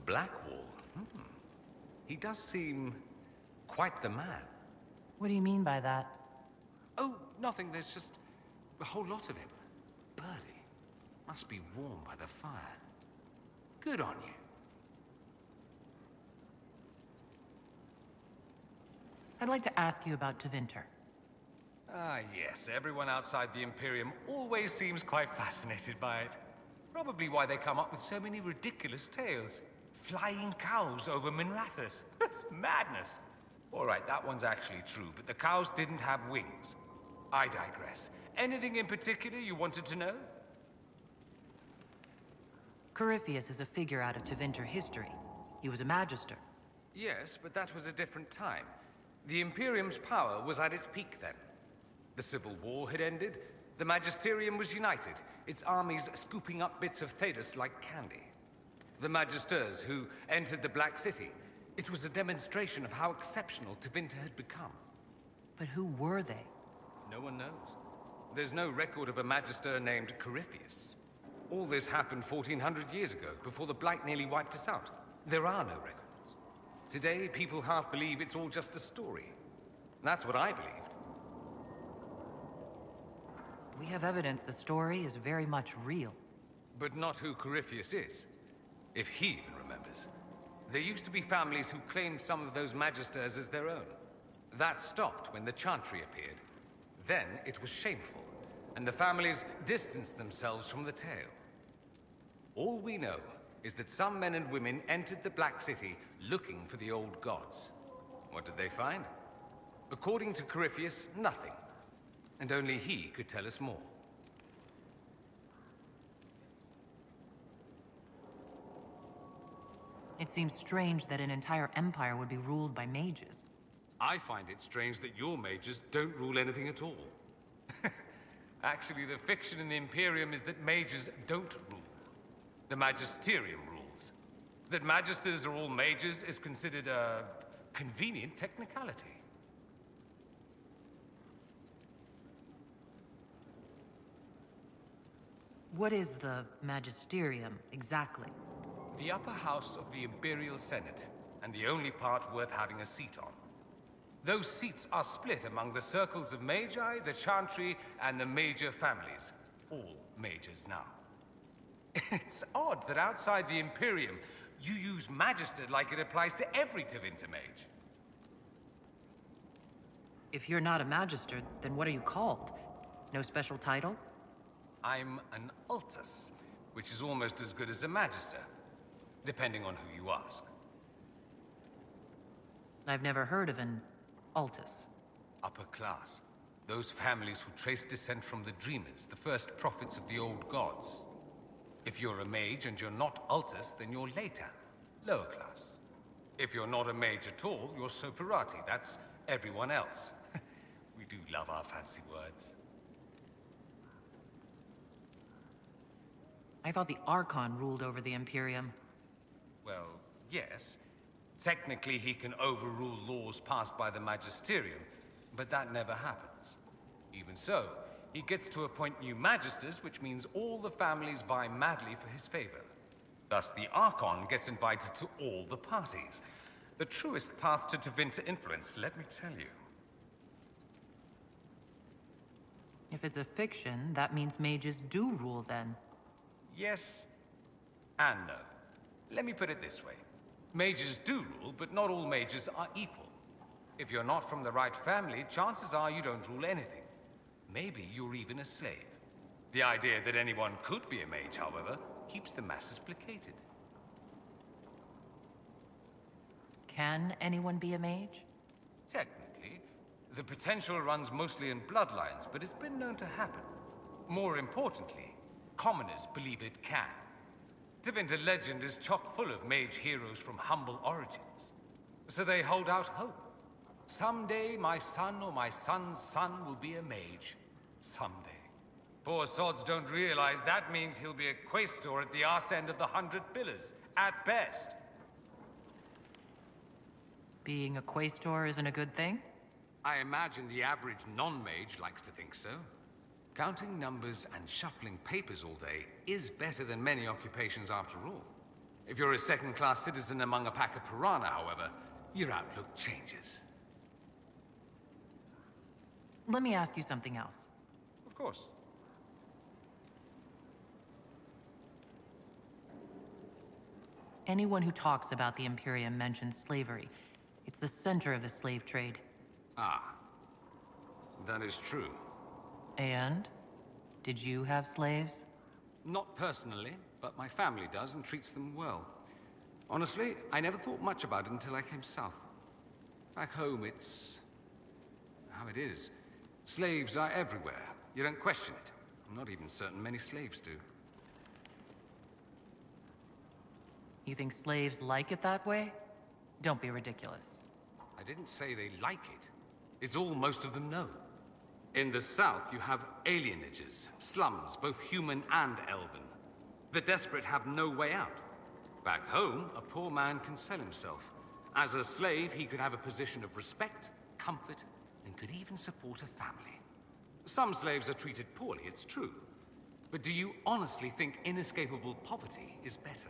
Blackwall? He does seem quite the man. What do you mean by that? Oh, nothing. There's just a whole lot of him. Burly. Must be warm by the fire. Good on you. I'd like to ask you about Tevinter. Ah, yes. Everyone outside the Imperium always seems quite fascinated by it. Probably why they come up with so many ridiculous tales. Flying cows over Minrathous. That's madness. All right, that one's actually true, but the cows didn't have wings. I digress. Anything in particular you wanted to know? Corypheus is a figure out of Tevinter history. He was a magister. Yes, but that was a different time. The Imperium's power was at its peak then. The Civil War had ended, the Magisterium was united, its armies scooping up bits of Thedas like candy. The Magisters who entered the Black City, it was a demonstration of how exceptional Tevinter had become. But who were they? No one knows. There's no record of a Magister named Corypheus. All this happened 1400 years ago, before the Blight nearly wiped us out. There are no records. Today, people half believe it's all just a story. That's what I believed. We have evidence the story is very much real. But not who Corypheus is. If he even remembers. There used to be families who claimed some of those Magisters as their own. That stopped when the Chantry appeared. Then it was shameful, and the families distanced themselves from the tale. All we know is that some men and women entered the Black City looking for the old gods. What did they find? According to Corypheus, nothing. And only he could tell us more. It seems strange that an entire empire would be ruled by mages. I find it strange that your mages don't rule anything at all. Actually, the fiction in the Imperium is that mages don't rule. The Magisterium rules. That magisters are all mages is considered a convenient technicality. What is the Magisterium, exactly? The upper house of the Imperial Senate, and the only part worth having a seat on. Those seats are split among the circles of Magi, the Chantry, and the major families. All mages now. It's odd that outside the Imperium, you use Magister like it applies to every Tevinter mage. If you're not a magister, then what are you called? No special title? I'm an Altus, which is almost as good as a Magister, depending on who you ask. I've never heard of an Altus. Upper class. Those families who trace descent from the Dreamers, the first prophets of the old gods. If you're a mage and you're not Altus, then you're Leitan, lower class. If you're not a mage at all, you're Soperati. That's everyone else. We do love our fancy words. I thought the Archon ruled over the Imperium. Well, yes. Technically, he can overrule laws passed by the Magisterium, but that never happens. Even so, he gets to appoint new Magisters, which means all the families vie madly for his favor. Thus, the Archon gets invited to all the parties. The truest path to Tevinter influence, let me tell you. If it's a fiction, that means mages do rule then. Yes and no. Let me put it this way. Mages do rule, but not all mages are equal. If you're not from the right family, chances are you don't rule anything. Maybe you're even a slave. The idea that anyone could be a mage, however, keeps the masses placated. Can anyone be a mage? Technically, the potential runs mostly in bloodlines, but it's been known to happen. More importantly, commoners believe it can. Tevinter legend is chock full of mage heroes from humble origins. So they hold out hope. Someday my son or my son's son will be a mage. Someday. Poor sods don't realize that means he'll be a quaestor at the arse end of the 100 Pillars, at best. Being a quaestor isn't a good thing? I imagine the average non-mage likes to think so. Counting numbers and shuffling papers all day is better than many occupations after all. If you're a second-class citizen among a pack of piranha, however, your outlook changes. Let me ask you something else. Of course. Anyone who talks about the Imperium mentions slavery. It's the center of the slave trade. Ah, that is true. And? Did you have slaves? Not personally, but my family does and treats them well. Honestly, I never thought much about it until I came south. Back home, it's how it is. Slaves are everywhere. You don't question it. I'm not even certain many slaves do. You think slaves like it that way? Don't be ridiculous. I didn't say they like it. It's all most of them know. In the south, you have alienages, slums, both human and elven. The desperate have no way out. Back home, a poor man can sell himself. As a slave, he could have a position of respect, comfort, and could even support a family. Some slaves are treated poorly, it's true. But do you honestly think inescapable poverty is better?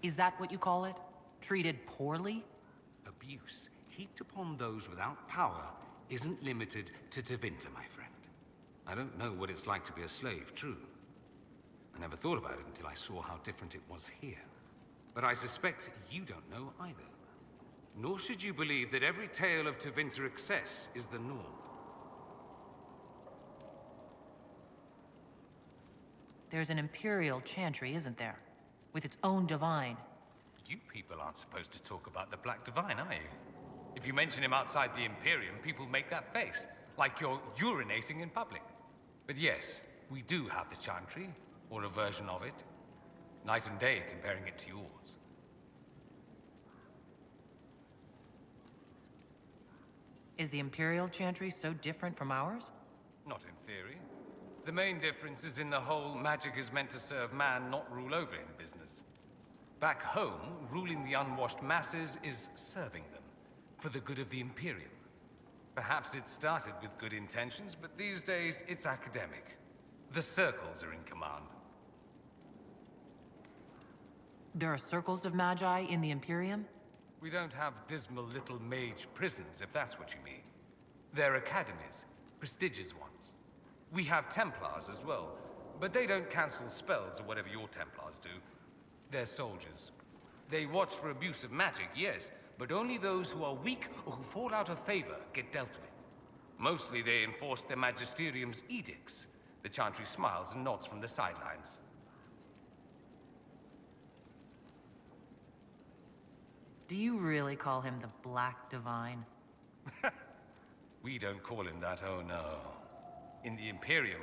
Is that what you call it? Treated poorly? Abuse heaped upon those without power isn't limited to Tevinter, my friend. I don't know what it's like to be a slave, true. I never thought about it until I saw how different it was here. But I suspect you don't know either. Nor should you believe that every tale of Tevinter excess is the norm. There's an Imperial chantry, isn't there? With its own divine. You people aren't supposed to talk about the Black Divine, are you? If you mention him outside the Imperium, people make that face, like you're urinating in public. But yes, we do have the chantry, or a version of it. Night and day comparing it to yours. Is the Imperial chantry so different from ours? Not in theory. The main difference is in the whole magic is meant to serve man, not rule over him business. Back home, ruling the unwashed masses is serving them, for the good of the Imperium. Perhaps it started with good intentions, but these days it's academic. The circles are in command. There are circles of magi in the Imperium? We don't have dismal little mage prisons, if that's what you mean. They're academies, prestigious ones. We have Templars as well, but they don't cancel spells or whatever your Templars do. They're soldiers. They watch for abuse of magic, yes, but only those who are weak or who fall out of favor get dealt with. Mostly they enforce their magisterium's edicts. The Chantry smiles and nods from the sidelines. Do you really call him the Black Divine? We don't call him that, oh no. In the Imperium,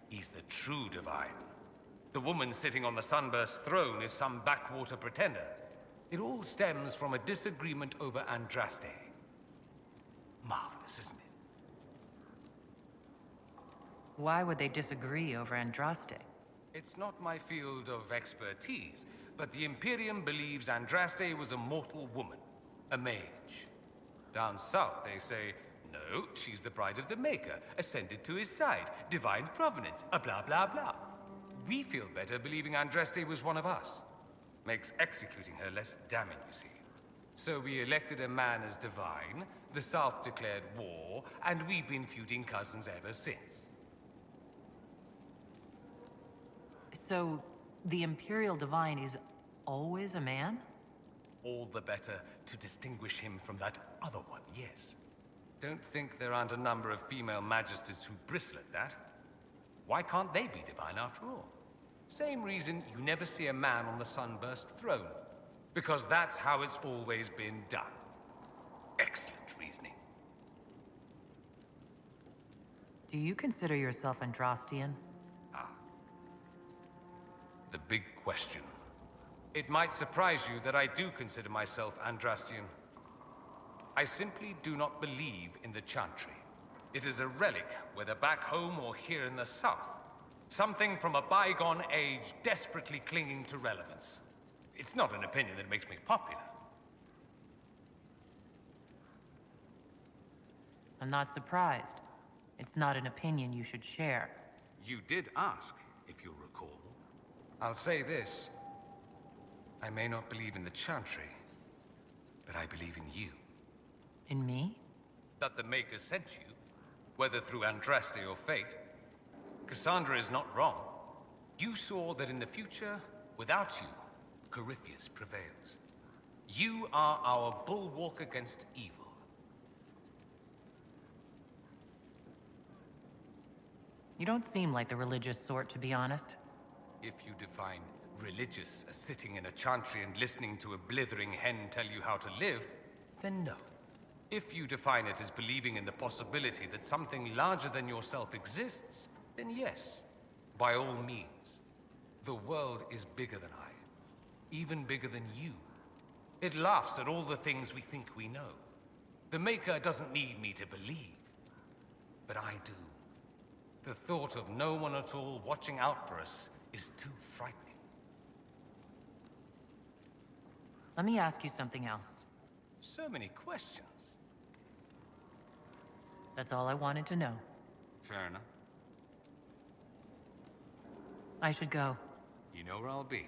he's the true divine. The woman sitting on the Sunburst throne is some backwater pretender. It all stems from a disagreement over Andraste. Marvelous, isn't it? Why would they disagree over Andraste? It's not my field of expertise, but the Imperium believes Andraste was a mortal woman, a mage. Down south, they say, no, she's the bride of the Maker, ascended to his side, divine provenance, a blah blah blah. We feel better believing Andraste was one of us. Makes executing her less damning, you see. So we elected a man as divine, the South declared war, and we've been feuding cousins ever since. So, the Imperial Divine is always a man? All the better to distinguish him from that other one, yes. Don't think there aren't a number of female magisters who bristle at that. Why can't they be divine after all? Same reason you never see a man on the Sunburst throne. Because that's how it's always been done. Excellent reasoning. Do you consider yourself Andrastian? The big question. It might surprise you that I do consider myself Andrastian. I simply do not believe in the Chantry. It is a relic, whether back home or here in the south. Something from a bygone age desperately clinging to relevance. It's not an opinion that makes me popular. I'm not surprised. It's not an opinion you should share. You did ask, if you'll recall. I'll say this. I may not believe in the Chantry, but I believe in you. In me? That the Maker sent you, whether through Andraste or fate. Cassandra is not wrong. You saw that in the future, without you, Corypheus prevails. You are our bulwark against evil. You don't seem like the religious sort, to be honest. If you define religious as sitting in a chantry and listening to a blithering hen tell you how to live, then no. If you define it as believing in the possibility that something larger than yourself exists, then yes, by all means. The world is bigger than I, even bigger than you. It laughs at all the things we think we know. The Maker doesn't need me to believe, but I do. The thought of no one at all watching out for us is too frightening. Let me ask you something else. So many questions. That's all I wanted to know. Fair enough. I should go. You know where I'll be.